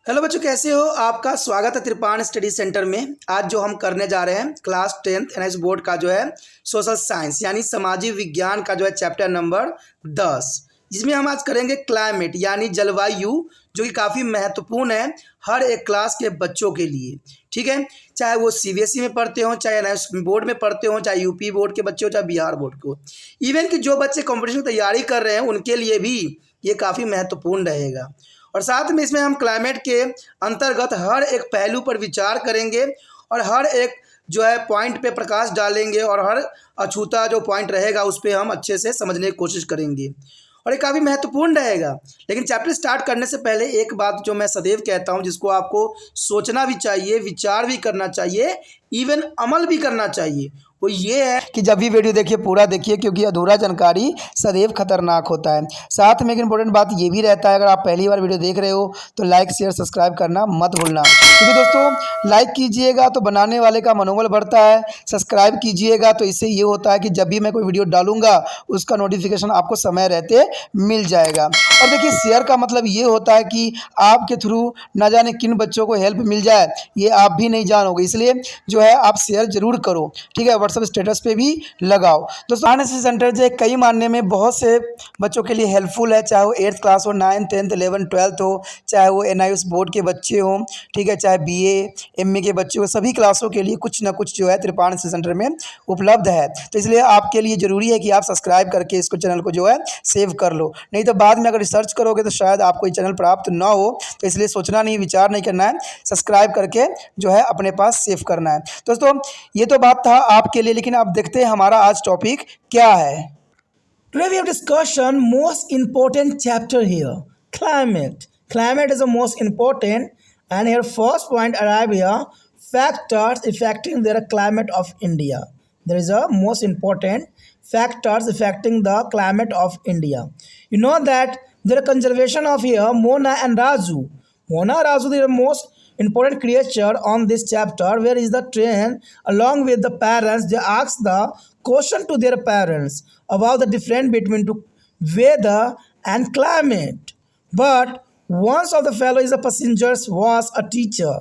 Hello बच्चों, कैसे हो? आपका स्वागत है त्रिपाण स्टडी सेंटर में। आज जो हम करने जा रहे हैं क्लास 10th एनआईएस बोर्ड का जो है सोशल साइंस यानी सामाजिक विज्ञान का जो है चैप्टर नंबर 10, जिसमें हम आज करेंगे क्लाइमेट यानी जलवायु, जो कि काफ़ी महत्वपूर्ण है हर एक क्लास के बच्चों के लिए। ठीक है, चाहे वो सीबीएसई में पढ़ते हो, चाहे एनआईएस बोर्ड में पढ़ते हो, चाहे यूपी बोर्ड के बच्चे हो, चाहे बिहार बोर्ड को। इवन कि जो बच्चे कॉम्पिटिशन की तैयारी कर रहे हैं उनके लिए भी ये काफ़ी महत्वपूर्ण रहेगा। और साथ में इसमें हम क्लाइमेट के अंतर्गत हर एक पहलू पर विचार करेंगे और हर एक जो है पॉइंट पे प्रकाश डालेंगे और हर अछूता जो पॉइंट रहेगा उस पर हम अच्छे से समझने की कोशिश करेंगे और ये काफ़ी महत्वपूर्ण रहेगा। लेकिन चैप्टर स्टार्ट करने से पहले एक बात जो मैं सदैव कहता हूँ, जिसको आपको सोचना भी चाहिए, विचार भी करना चाहिए, इवन अमल भी करना चाहिए, वो ये है कि जब भी वीडियो देखिए पूरा देखिए, क्योंकि अधूरा जानकारी सदैव खतरनाक होता है। साथ में एक इम्पोर्टेंट बात ये भी रहता है, अगर आप पहली बार वीडियो देख रहे हो तो लाइक शेयर सब्सक्राइब करना मत भूलना, क्योंकि दोस्तों लाइक कीजिएगा तो बनाने वाले का मनोबल बढ़ता है, सब्सक्राइब कीजिएगा तो इससे ये होता है कि जब भी मैं कोई वीडियो डालूंगा उसका नोटिफिकेशन आपको समय रहते मिल जाएगा। और देखिए शेयर का मतलब ये होता है कि आपके थ्रू ना जाने किन बच्चों को हेल्प मिल जाए, ये आप भी नहीं जानोगे, इसलिए जो है आप शेयर जरूर करो। ठीक है, व्हाट्सएप स्टेटस पे भी लगाओ। दोस्तों एनआईएस सेंटर जो कई मानने में बहुत से बच्चों के लिए हेल्पफुल है, चाहे वो 8th क्लास हो, 9th 10th 11th 12th हो, चाहे वो एनआईएस बोर्ड के बच्चे हों, ठीक है, चाहे बीए एमए के बच्चे हो, सभी क्लासों के लिए कुछ ना कुछ जो है त्रिपाण सेंटर में उपलब्ध है। तो इसलिए आपके लिए ज़रूरी है कि आप सब्सक्राइब करके इसको चैनल को जो है सेव कर लो, नहीं तो बाद में अगर रिसर्च करोगे तो शायद आपको ये चैनल प्राप्त ना हो। तो इसलिए सोचना नहीं, विचार नहीं करना है, सब्सक्राइब करके जो है अपने पास सेव करना है। दोस्तों ये तो बात था आपके लिए, लेकिन आप देखते हैं हमारा आज टॉपिक क्या है। Today we have discussion most important chapter here, climate. Climate is the most important, and here first point arrive here, factors affecting the climate of India. There is a most important factors affecting the climate of India. You know that there are conservation of here Mona and Raju. Mona and Raju, they are most important creature on this chapter, where is the train along with the parents. They ask the question to their parents about the difference between weather and climate. But one of the fellow is a passengers was a teacher,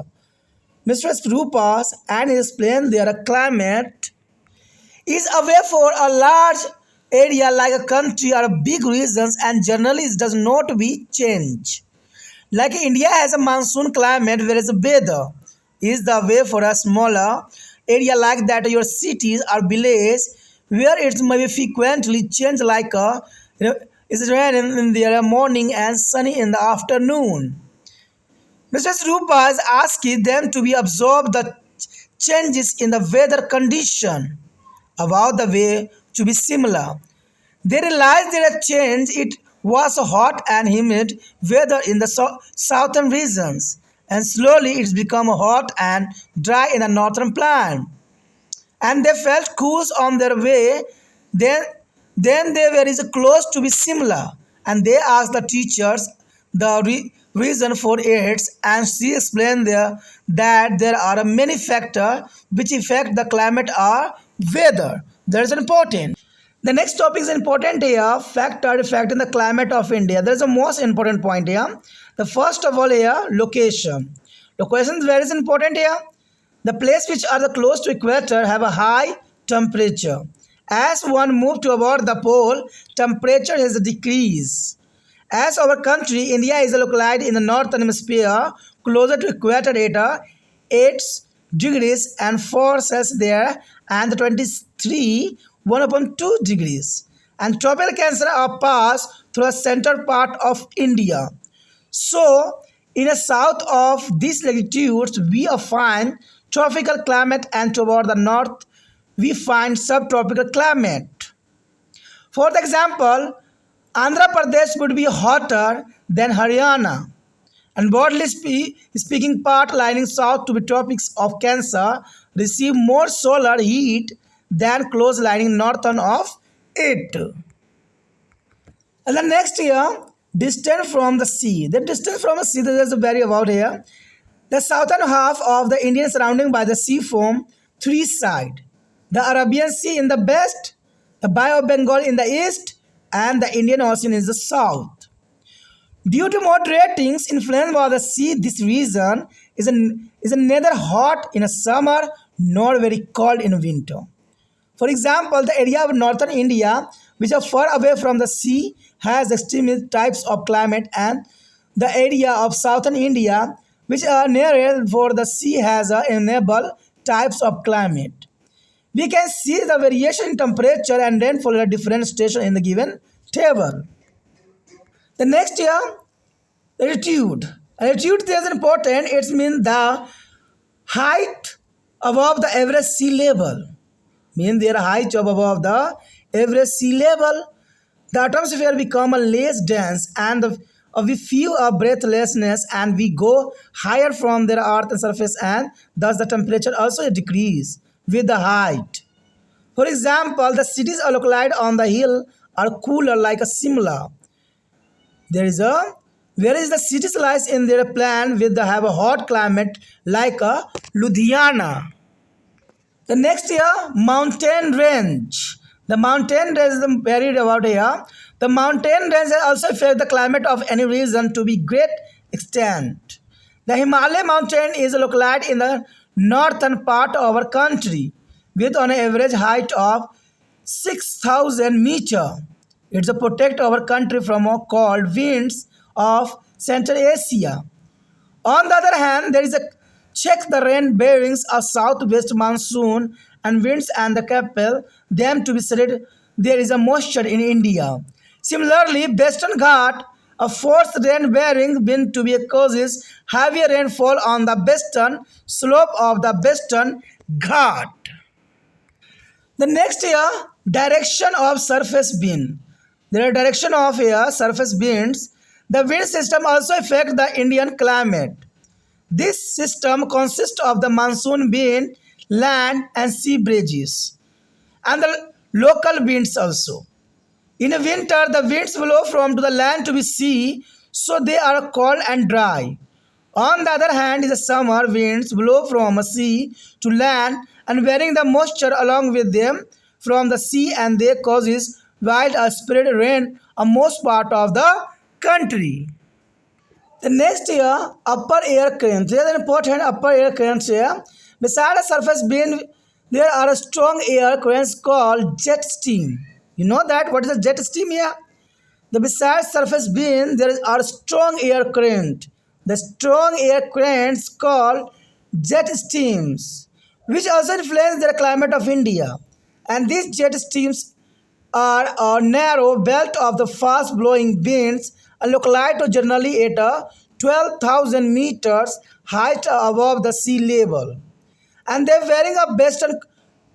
Mistress Rupas, and he explained their climate is away for a large area like a country or big regions, and generally it does not be changed. Like India has a monsoon climate, whereas weather is the way for a smaller area like that your cities or village, where it may be frequently change like a is rain in the morning and sunny in the afternoon. Mrs. Rupa is asking them to be absorb the changes in the weather condition about the way to be similar. They realized that a change it was hot and humid weather in the southern regions, and slowly it's become hot and dry in the northern plain. And they felt cool on their way. Then they were is close to be similar, and they asked the teachers the reason for it, and she explained there that there are many factors which affect the climate or weather. That is important. The next topic is important here, factor affecting the climate of India. There is a most important point here. The first of all here, location. Location is very important here. The place which are the close to equator have a high temperature. As one moves toward the pole, temperature has decreased. As our country, India is located in the northern hemisphere, closer to equator at 8 degrees and 4 Celsius there, and 23 1/2 degrees. And tropical cancer are passed through the center part of India. So, in the south of these latitudes, we find tropical climate, and toward the north, we find subtropical climate. For example, Andhra Pradesh would be hotter than Haryana, and broadly speaking, part lying south to the tropics of Cancer receive more solar heat than close lying northern of it. And the next here, distance from the sea. The distance from the sea, there is a very about here. The southern half of the Indian surrounding by the sea form three sides. The Arabian Sea in the west, the Bay of Bengal in the east, and the Indian Ocean in the south. Due to moderating influence of the sea, this region is neither hot in summer nor very cold in winter. For example, the area of northern India, which are far away from the sea, has extreme types of climate, and the area of southern India, which are nearer for the sea, has a enable types of climate. We can see the variation in temperature and rainfall at different stations in the given table. The next year, altitude. Altitude is important. It means the height above the average sea level. Means their height above the average sea level. The atmosphere become less dense and we feel a breathlessness, and we go higher from their earth surface, and thus the temperature also decrease with the height. For example, the cities are located on the hill are cooler like a Simla. Whereas the cities lies in their plan with have a hot climate like a Ludhiana. The next year, mountain range. The mountain range is varied about here. The mountain range also affect the climate of any region to be great extent. The Himalaya mountain is located in the northern part of our country with an average height of 6,000 meters. It's a protect our country from a cold winds of Central Asia. On the other hand, there is a check the rain bearings of southwest monsoon and winds and the capital them to be said there is a moisture in India. Similarly, Western Ghat, a forced rain bearing wind to be causes heavier rainfall on the western slope of the Western Ghat. The next year, direction of surface wind. There are direction of air surface winds. The wind system also affects the Indian climate. This system consists of the monsoon wind, land and sea breezes, and the local winds also. In a winter, the winds blow from to the land to the sea, so they are cold and dry. On the other hand, in the summer, winds blow from a sea to land and bearing the moisture along with them from the sea, and they causes wild spread rain on most part of the country. The next year, upper air currents. There is an important upper air currents here. Beside the surface wind, there are a strong air currents called jet stream. You know that? What is a jet stream here? The beside surface wind, there are strong air current. The strong air currents called jet streams, which also influence the climate of India. And these jet streams are a narrow belt of the fast-blowing winds and localized generally at 12,000 meters height above the sea level. And their varying of western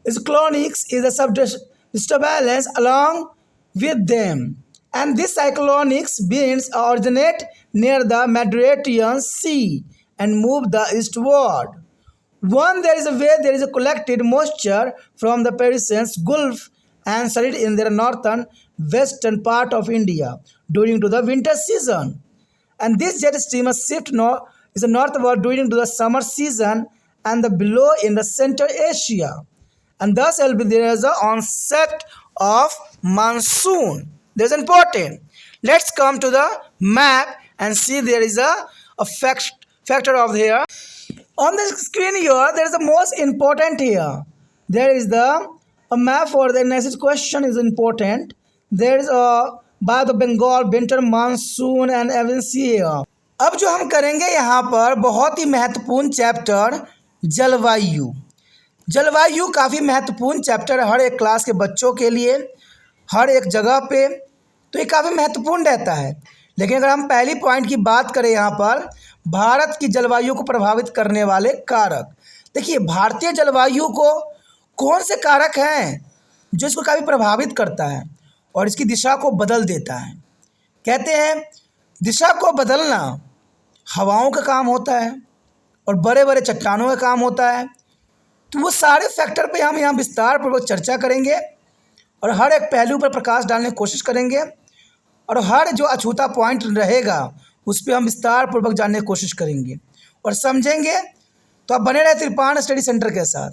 cyclonics is a subdisturbance along with them. And these cyclonics winds originate near the Mediterranean Sea and move the eastward. One, there is a way there is a collected moisture from the Persian Gulf and studied in the northern western part of India during to the winter season. And this jet stream shift is northward during to the summer season and the below in the Central Asia. And thus there is an onset of monsoon. This is important. Let's come to the map and see there is a factor of here. On the screen here, there is the most important here. There is a map for the next question is important. There is a by the Bengal winter monsoon and even see here. अब जो हम करेंगे यहाँ पर बहुत ही महत्वपूर्ण chapter जलवायु। जलवायु काफ़ी महत्वपूर्ण चैप्टर है हर एक क्लास के बच्चों के लिए, हर एक जगह पे, तो ये काफ़ी महत्वपूर्ण रहता है। लेकिन अगर हम पहली पॉइंट की बात करें यहाँ पर भारत की जलवायु को प्रभावित करने वाले कारक, देखिए भारतीय जलवायु को कौन से कारक हैं जो इसको काफ़ी प्रभावित करता है और इसकी दिशा को बदल देता है। कहते हैं दिशा को बदलना हवाओं का काम होता है और बड़े बड़े चट्टानों का काम होता है। तो वो सारे फैक्टर पे हम यहाँ विस्तार पूर्वक चर्चा करेंगे और हर एक पहलू पर प्रकाश डालने की कोशिश करेंगे और हर जो अछूता पॉइंट रहेगा उस पर हम विस्तार पूर्वक जानने की कोशिश करेंगे और समझेंगे। तो आप बने रहे त्रिपाण स्टडी सेंटर के साथ।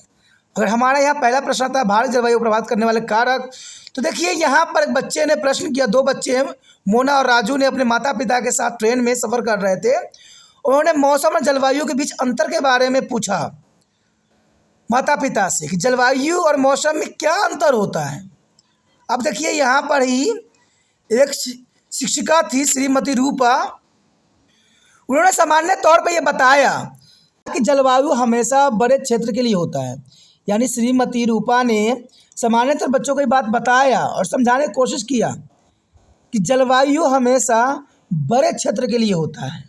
अगर हमारा यहाँ पहला प्रश्न आता है भारत जलवायु को प्रभावित करने वाले कारक, तो देखिए यहाँ पर एक बच्चे ने प्रश्न किया, दो बच्चे हैं, मोना और राजू ने अपने माता पिता के साथ ट्रेन में सफ़र कर रहे थे। उन्होंने मौसम और जलवायु के बीच अंतर के बारे में पूछा माता पिता से कि जलवायु और मौसम में क्या अंतर होता है। अब देखिए यहाँ पर ही एक शिक्षिका थी श्रीमती रूपा, उन्होंने सामान्य तौर पर यह बताया कि जलवायु हमेशा बड़े क्षेत्र के लिए होता है। यानी श्रीमती रूपा ने सामान्यतः बच्चों को ये बात बताया और समझाने की कोशिश किया कि जलवायु हमेशा बड़े क्षेत्र के लिए होता है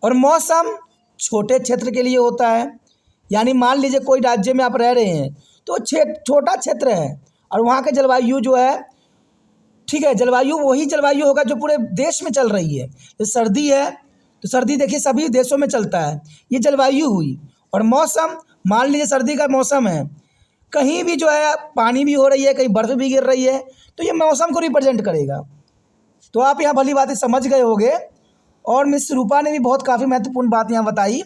और मौसम छोटे क्षेत्र के लिए होता है। यानी मान लीजिए कोई राज्य में आप रह रहे हैं तो छोटा क्षेत्र है और वहाँ के जलवायु जो है, ठीक है, जलवायु वही जलवायु होगा जो पूरे देश में चल रही है। तो सर्दी है तो सर्दी देखिए सभी देशों में चलता है, ये जलवायु हुई। और मौसम, मान लीजिए सर्दी का मौसम है, कहीं भी जो है पानी भी हो रही है, कहीं बर्फ़ भी गिर रही है, तो ये मौसम को रिप्रेजेंट करेगा। तो आप यहाँ भली बातें समझ गए होंगे। और मिस रूपा ने भी बहुत काफ़ी महत्वपूर्ण बात यहाँ बताई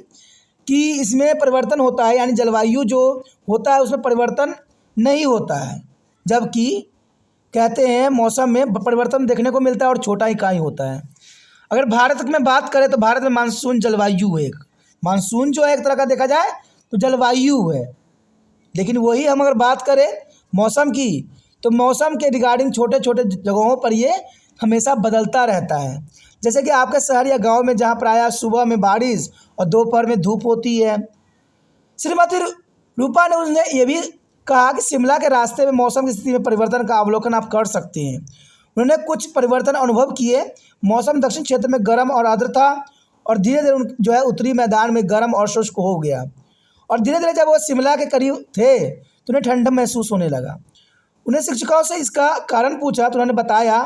कि इसमें परिवर्तन होता है, यानी जलवायु जो होता है उसमें परिवर्तन नहीं होता है, जबकि कहते हैं मौसम में परिवर्तन देखने को मिलता है और छोटा ही कहीं होता है। अगर भारत में बात करें तो भारत में मानसून जलवायु है, मानसून जो है एक तरह का देखा जाए तो जलवायु है। लेकिन वही हम अगर बात करें मौसम की, तो मौसम के रिगार्डिंग छोटे छोटे जगहों पर ये हमेशा बदलता रहता है। जैसे कि आपके शहर या गांव में जहां प्रायः सुबह में बारिश और दोपहर में धूप होती है। श्रीमती रूपा ने उसने ये भी कहा कि शिमला के रास्ते में मौसम की स्थिति में परिवर्तन का अवलोकन आप कर सकते हैं। उन्होंने कुछ परिवर्तन अनुभव किए। मौसम दक्षिण क्षेत्र में गर्म और आर्द्र था और धीरे धीरे जो है उत्तरी मैदान में गर्म और शुष्क हो गया। और धीरे धीरे जब वो शिमला के करीब थे तो उन्हें ठंड महसूस होने लगा। उन्हें शिक्षकों से इसका कारण पूछा तो उन्होंने बताया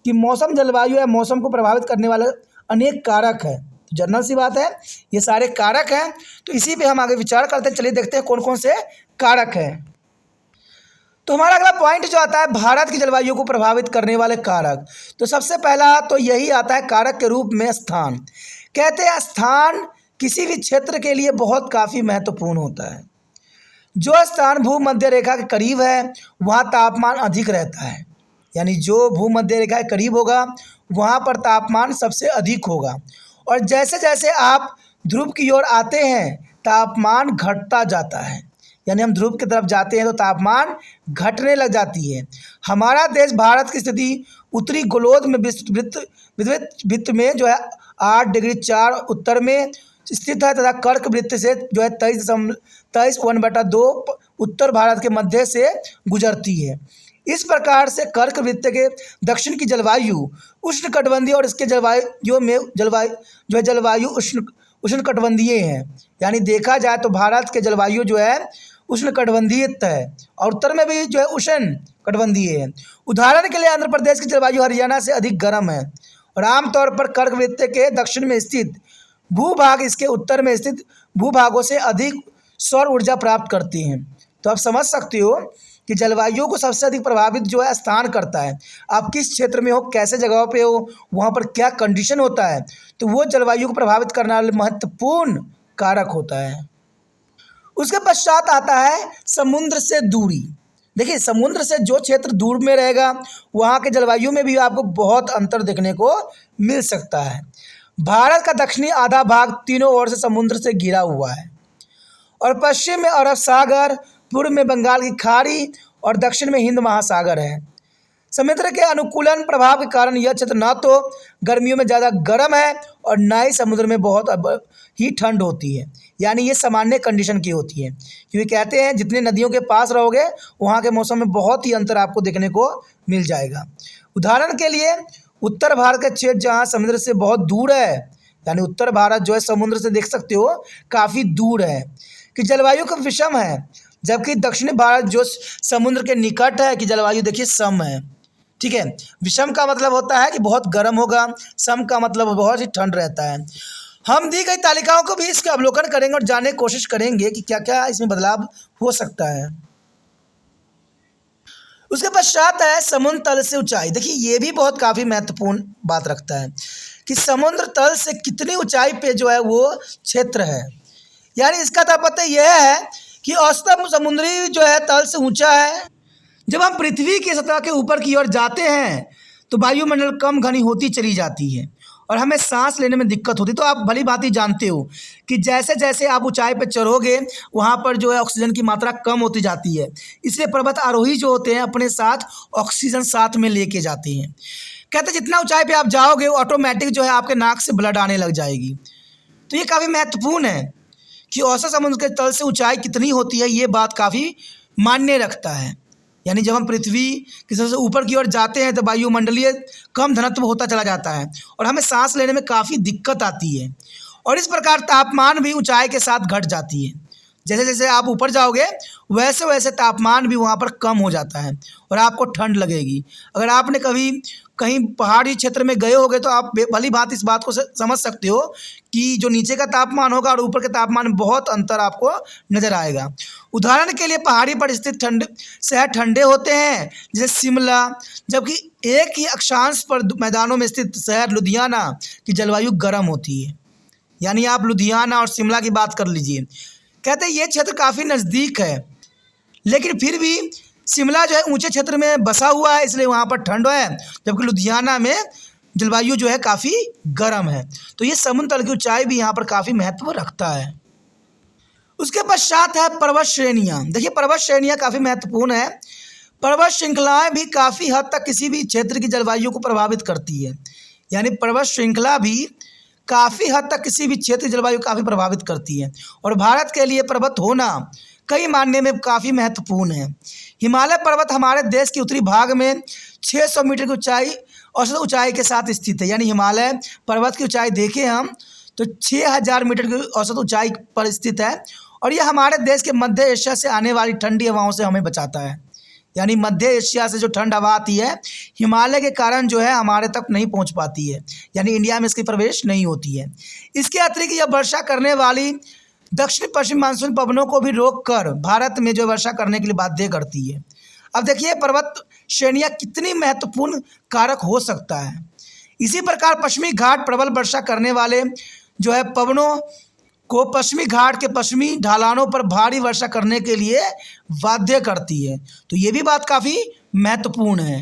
कि मौसम जलवायु या मौसम को प्रभावित करने वाले अनेक कारक है। तो जनरल सी बात है, ये सारे कारक हैं। तो इसी पे हम आगे विचार करते हैं। चलिए देखते हैं कौन कौन से कारक हैं। तो हमारा अगला पॉइंट जो आता है भारत की जलवायु को प्रभावित करने वाले कारक। तो सबसे पहला तो यही आता है कारक के रूप में स्थान। कहते हैं स्थान किसी भी क्षेत्र के लिए बहुत काफ़ी महत्वपूर्ण होता है। जो स्थान भूमध्य रेखा के करीब है वहाँ तापमान अधिक रहता है। यानी जो भूमध्य रेखा के करीब होगा वहाँ पर तापमान सबसे अधिक होगा। और जैसे जैसे आप ध्रुव की ओर आते हैं तापमान घटता जाता है। यानी हम ध्रुव की तरफ जाते हैं तो तापमान घटने लग जाती है। हमारा देश भारत की स्थिति उत्तरी गोलोद में वृत्त में जो है 8 डिग्री 4 उत्तर में स्थित है तथा कर्क वृत्त से जो है 23.1/2 उत्तर भारत के मध्य से गुजरती है। इस प्रकार से कर्क वृत्त के दक्षिण की जलवायु उष्णकटिबंधीय और इसके जलवायु उष्णकटिबंधीय है। यानी देखा जाए तो भारत के जलवायु जो है उष्णकटिबंधीय है और उत्तर में भी जो है उष्णकटिबंधीय है। उदाहरण के लिए आंध्र प्रदेश की जलवायु हरियाणा से अधिक गर्म है और आमतौर पर कर्क वृत्त के दक्षिण में स्थित भूभाग इसके उत्तर में स्थित भूभागों से अधिक सौर ऊर्जा प्राप्त करती हैं। तो आप समझ सकते हो कि जलवायु को सबसे अधिक प्रभावित जो है स्थान करता है। आप किस क्षेत्र में हो, कैसे जगहों पे हो, वहाँ पर क्या कंडीशन होता है, तो वो जलवायु को प्रभावित करने वाला महत्वपूर्ण कारक होता है। उसके पश्चात आता है समुद्र से दूरी। देखिए समुद्र से जो क्षेत्र दूर में रहेगा वहाँ के जलवायु में भी आपको बहुत अंतर देखने को मिल सकता है। भारत का दक्षिणी आधा भाग तीनों ओर से समुद्र से घिरा हुआ है और पश्चिम में अरब सागर, पूर्व में बंगाल की खाड़ी और दक्षिण में हिंद महासागर है। समुद्र के अनुकूलन प्रभाव के कारण यह क्षेत्र न तो गर्मियों में ज़्यादा गर्म है और न ही समुद्र में बहुत ही ठंड होती है। यानी ये सामान्य कंडीशन की होती है, क्योंकि कहते हैं जितने नदियों के पास रहोगे वहाँ के मौसम में बहुत ही अंतर आपको देखने को मिल जाएगा। उदाहरण के लिए उत्तर भारत का क्षेत्र जहाँ समुद्र से बहुत दूर है, यानी उत्तर भारत जो है समुद्र से देख सकते हो काफ़ी दूर है कि जलवायु का विषम है, जबकि दक्षिणी भारत जो समुद्र के निकट है कि जलवायु देखिए सम है। ठीक है, विषम का मतलब होता है कि बहुत गर्म होगा, सम का मतलब बहुत ही ठंड रहता है। हम दी गई तालिकाओं को भी इसका अवलोकन करेंगे और जानने की कोशिश करेंगे कि क्या क्या इसमें बदलाव हो सकता है। उसके पश्चात है समुद्र तल से ऊंचाई। देखिए ये भी बहुत काफ़ी महत्वपूर्ण बात रखता है कि समुद्र तल से कितनी ऊंचाई पे जो है वो क्षेत्र है। यानी इसका तात्पर्य यह है कि औसतन समुद्री जो है तल से ऊंचा है जब हम पृथ्वी की सतह के ऊपर की ओर जाते हैं तो वायुमंडल कम घनी होती चली जाती है और हमें सांस लेने में दिक्कत होती है। तो आप भली भांति जानते हो कि जैसे जैसे आप ऊंचाई पर चढ़ोगे वहाँ पर जो है ऑक्सीजन की मात्रा कम होती जाती है, इसलिए पर्वत आरोही जो होते हैं अपने साथ ऑक्सीजन साथ में लेके जाते हैं। कहते हैं जितना ऊंचाई पे आप जाओगे ऑटोमेटिक जो है आपके नाक से ब्लड आने लग जाएगी। तो ये काफ़ी महत्वपूर्ण है कि औसत समुद्र के तल से ऊंचाई कितनी होती है, ये बात काफ़ी मायने रखता है। यानी जब हम पृथ्वी की सबसे ऊपर की ओर जाते हैं तो वायुमंडलीय कम घनत्व होता चला जाता है और हमें सांस लेने में काफ़ी दिक्कत आती है और इस प्रकार तापमान भी ऊंचाई के साथ घट जाती है। जैसे जैसे आप ऊपर जाओगे वैसे वैसे तापमान भी वहाँ पर कम हो जाता है और आपको ठंड लगेगी। अगर आपने कभी कहीं पहाड़ी क्षेत्र में गए होगे तो आप भली बात इस बात को समझ सकते हो कि जो नीचे का तापमान होगा और ऊपर के तापमान में बहुत अंतर आपको नज़र आएगा। उदाहरण के लिए पहाड़ी पर स्थित शहर ठंडे होते हैं जैसे शिमला, जबकि एक ही अक्षांश पर मैदानों में स्थित शहर लुधियाना की जलवायु गर्म होती है। यानी आप लुधियाना और शिमला की बात कर लीजिए। कहते हैं ये क्षेत्र काफ़ी नज़दीक है लेकिन फिर भी शिमला जो है ऊंचे क्षेत्र में बसा हुआ है इसलिए वहाँ पर ठंड है, जबकि लुधियाना में जलवायु जो है काफ़ी गर्म है। तो ये समुद्र तल की ऊंचाई भी यहाँ पर काफ़ी महत्व रखता है। उसके पश्चात है पर्वत श्रेणियाँ। देखिए पर्वत श्रेणियाँ काफ़ी महत्वपूर्ण है। पर्वत श्रृंखलाएँ भी काफ़ी हद तक किसी भी क्षेत्र की जलवायु को प्रभावित करती है। यानी पर्वत श्रृंखला भी काफ़ी हद तक किसी भी क्षेत्र की जलवायु काफ़ी प्रभावित करती है और भारत के लिए पर्वत होना कई मायने में काफ़ी महत्वपूर्ण है। हिमालय पर्वत हमारे देश के उत्तरी भाग में 600 मीटर की ऊंचाई औसत ऊंचाई के साथ स्थित है। यानी हिमालय पर्वत की ऊंचाई देखें हम तो 6000 मीटर की औसत ऊंचाई पर स्थित है और यह हमारे देश के मध्य एशिया से आने वाली ठंडी हवाओं से हमें बचाता है। यानी मध्य एशिया से जो ठंड हवा आती है हिमालय के कारण जो है हमारे तक नहीं पहुंच पाती है, यानी इंडिया में इसकी प्रवेश नहीं होती है। इसके अतिरिक्त यह वर्षा करने वाली दक्षिण पश्चिम मानसून पवनों को भी रोककर भारत में जो वर्षा करने के लिए बाध्य करती है। अब देखिए पर्वत श्रेणियाँ कितनी महत्वपूर्ण कारक हो सकता है। इसी प्रकार पश्चिमी घाट प्रबल वर्षा करने वाले जो है पवनों को पश्चिमी घाट के पश्चिमी ढलानों पर भारी वर्षा करने के लिए बाध्य करती है। तो ये भी बात काफ़ी महत्वपूर्ण है।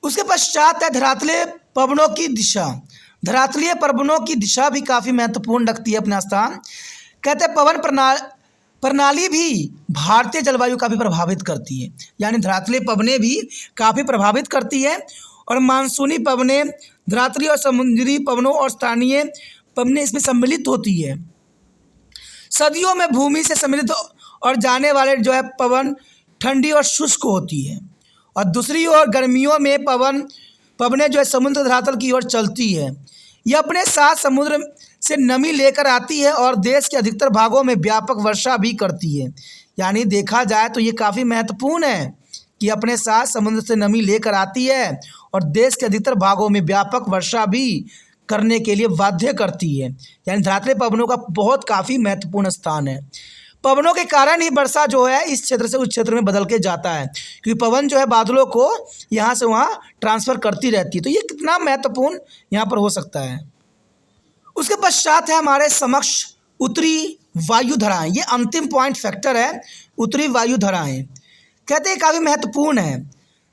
उसके पश्चात है धरातलीय पवनों की दिशा। धरातलीय पवनों की दिशा भी काफ़ी महत्वपूर्ण रखती है अपना स्थान। कहते हैं पवन प्रणाली भी भारतीय जलवायु काफ़ी प्रभावित करती है। यानी धरातलीय पवनें भी काफ़ी प्रभावित करती है और मानसूनी पवनें धरातलीय और समुद्री पवनों और स्थानीय पवनें इसमें सम्मिलित होती है। सर्दियों में भूमि से सम्मिलित और जाने वाले जो है पवन ठंडी और शुष्क होती है और दूसरी ओर गर्मियों में पवनें जो है समुद्र धरातल की ओर चलती है। यह अपने साथ समुद्र से नमी लेकर आती है और देश के अधिकतर भागों में व्यापक वर्षा भी करती है। यानी देखा जाए तो ये काफ़ी महत्वपूर्ण है कि अपने साथ समुद्र से नमी लेकर आती है और देश के अधिकतर भागों में व्यापक वर्षा भी करने के लिए बाध्य करती है। यानी धरातलीय पवनों का बहुत काफ़ी महत्वपूर्ण स्थान है। पवनों के कारण ही वर्षा जो है इस क्षेत्र से उस क्षेत्र में बदल के जाता है, क्योंकि पवन जो है बादलों को यहाँ से वहाँ ट्रांसफ़र करती रहती है। तो ये कितना महत्वपूर्ण यहाँ पर हो सकता है। उसके पश्चात है हमारे समक्ष उत्तरी वायुधाराएँ। ये अंतिम पॉइंट फैक्टर है, उत्तरी वायुधाराएँ। कहते हैं काफ़ी महत्वपूर्ण है।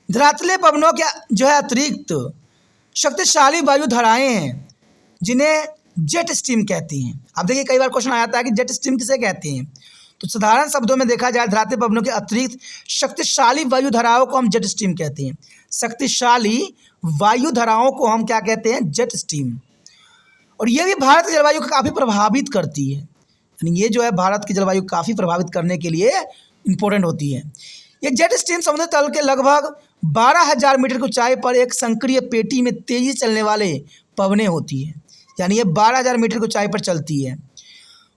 धरातलीय पवनों के जो है अतिरिक्त शक्तिशाली वायुधाराएँ हैं जिन्हें जेट स्ट्रीम कहती हैं। अब देखिए कई बार क्वेश्चन आ जाता है कि जेट स्ट्रीम किसे कहते हैं। तो साधारण शब्दों में देखा जाए धरातलीय पवनों के अतिरिक्त शक्तिशाली वायुधाराओं को हम जेट स्ट्रीम कहते हैं। शक्तिशाली वायुधाराओं को हम क्या कहते हैं? Jet stream. और ये भी भारत की जलवायु को काफ़ी प्रभावित करती है। यानी ये जो है भारत की जलवायु काफ़ी प्रभावित करने के लिए इम्पोर्टेंट होती है। ये जेट स्ट्रीम समुद्र तल के लगभग 12,000 मीटर की ऊंचाई पर एक संक्रिय पेटी में तेजी चलने वाले पवनें होती है। यानी ये 12,000 मीटर की ऊंचाई पर चलती है।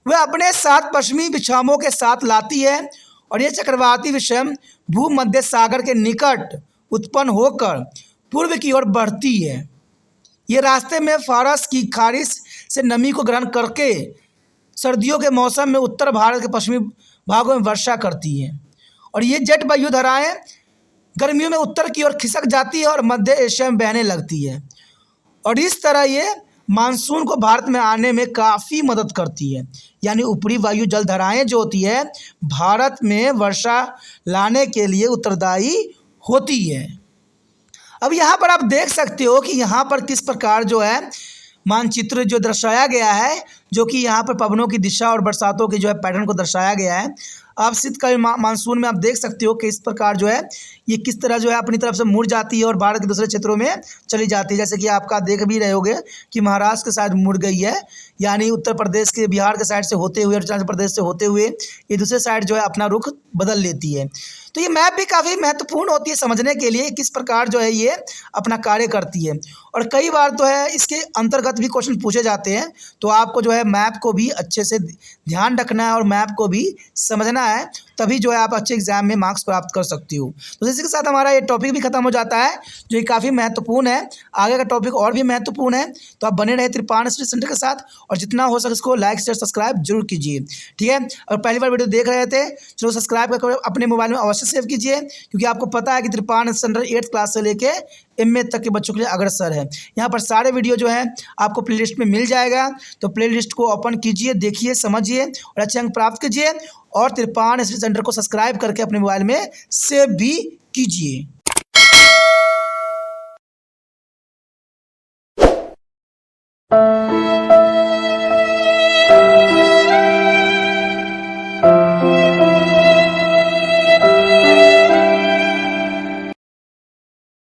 वह अपने साथ पश्चिमी विक्षोभों के साथ लाती है और ये चक्रवाती विषम भूमध्य सागर के निकट उत्पन्न होकर पूर्व की ओर बढ़ती है। ये रास्ते में फारस की खाड़ी से नमी को ग्रहण करके सर्दियों के मौसम में उत्तर भारत के पश्चिमी भागों में वर्षा करती है और ये जेट वायुधाराएँ गर्मियों में उत्तर की ओर खिसक जाती है और मध्य एशिया में बहने लगती है और इस तरह ये मानसून को भारत में आने में काफ़ी मदद करती है। यानी ऊपरी वायु जलधाराएं जो होती है भारत में वर्षा लाने के लिए उत्तरदायी होती है। अब यहाँ पर आप देख सकते हो कि यहाँ पर किस प्रकार जो है मानचित्र जो दर्शाया गया है, जो कि यहाँ पर पवनों की दिशा और बरसातों की जो है पैटर्न को दर्शाया गया है। अब शीतकालीन मानसून में आप देख सकते हो कि इस प्रकार जो है ये किस तरह जो है अपनी तरफ से मुड़ जाती है और भारत के दूसरे क्षेत्रों में चली जाती है। जैसे कि आपका देख भी रहे होगे कि महाराष्ट्र के साइड मुड़ गई है, यानी उत्तर प्रदेश के बिहार के साइड से होते हुए, अरुणाचल प्रदेश से होते हुए ये दूसरे साइड जो है अपना रुख बदल लेती है। तो ये मैप भी काफ़ी महत्वपूर्ण होती है समझने के लिए किस प्रकार जो है ये अपना कार्य करती है। और कई बार तो है इसके अंतर्गत भी क्वेश्चन पूछे जाते हैं, तो आपको जो है मैप को भी अच्छे से ध्यान रखना है और मैप को भी समझना है, तभी जो है आप अच्छे एग्जाम में मार्क्स प्राप्त कर सकती हो। तो इसी के साथ हमारा ये टॉपिक भी खत्म हो जाता है, जो ये काफ़ी महत्वपूर्ण है। आगे का टॉपिक और भी महत्वपूर्ण है, तो आप बने रहे त्रिपाण स्टडी सेंटर के साथ और जितना हो सके इसको लाइक शेयर सब्सक्राइब जरूर कीजिए। ठीक है, और पहली बार वीडियो देख रहे थे चलो सब्सक्राइब करके अपने मोबाइल में अवश्य सेव कीजिए, क्योंकि आपको पता है कि त्रिपाण सेंटर 8th क्लास से लेके MA तक के बच्चों के लिए अग्रसर है। यहाँ पर सारे वीडियो जो है आपको प्लेलिस्ट में मिल जाएगा, तो प्लेलिस्ट को ओपन कीजिए, देखिए, समझिए और अच्छे अंक प्राप्त कीजिए और त्रिपाण स्टडी सेंटर को सब्सक्राइब करके अपने मोबाइल में सेव भी कीजिए।